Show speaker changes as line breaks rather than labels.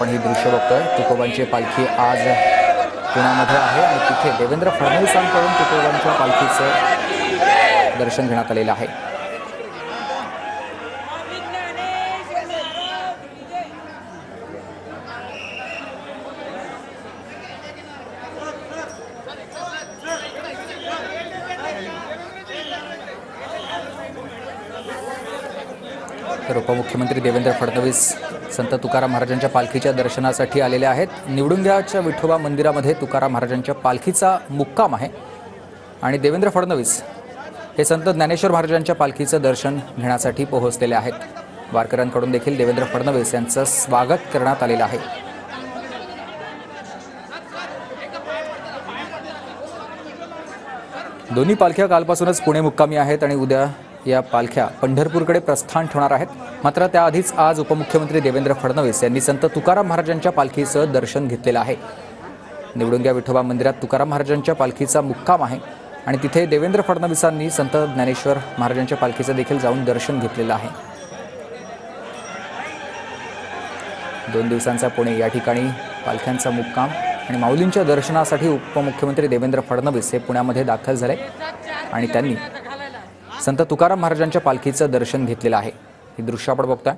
आपण ही दृश्य बघतोय। तुकोबांची पालखी आज पुण्यामध्ये आहे आणि तिथे देवेंद्र फडणवीसांकडून तुकोबांच्या पालखीचं दर्शन घेण्यात आलेलं आहे। तर उपमुख्यमंत्री देवेंद्र फडणवीस संत तुकाराम महाराजांच्या पालखीच्या दर्शनासाठी आलेले आहेत। निवडुंग्याच्या विठोबा मंदिरामध्ये तुकाराम महाराजांच्या पालखीचा मुक्काम आहे आणि देवेंद्र फडणवीस हे संत ज्ञानेश्वर महाराजांच्या पालखीचं दर्शन घेण्यासाठी पोहोचलेले आहेत। वारकऱ्यांकडून देखील देवेंद्र फडणवीस यांचं स्वागत करण्यात आलेलं आहे। दोन्ही पालख्या कालपासूनच पुणे मुक्कामी आहेत आणि उद्या या पालख्या पंढरपूरकडे प्रस्थान ठेवणार आहेत। मात्र त्याआधीच आज उपमुख्यमंत्री देवेंद्र फडणवीस यांनी संत तुकाराम महाराजांच्या पालखीचं दर्शन घेतलेलं आहे। निवडुंग्या विठोबा मंदिरात तुकाराम महाराजांच्या पालखीचा मुक्काम आहे आणि तिथे देवेंद्र फडणवीसांनी संत ज्ञानेश्वर महाराजांच्या पालखीचं देखील जाऊन दर्शन घेतलेलं आहे। 2 दिवसांचा पुणे या ठिकाणी पालख्यांचा मुक्काम आणि माऊलींच्या दर्शनासाठी उपमुख्यमंत्री देवेंद्र फडणवीस हे पुण्यामध्ये दाखल झाले आणि त्यांनी संत तुकाराम महाराजांच्या पालखीचं दर्शन घेतलेलं आहे। ही दृश्य आपण बघतोय।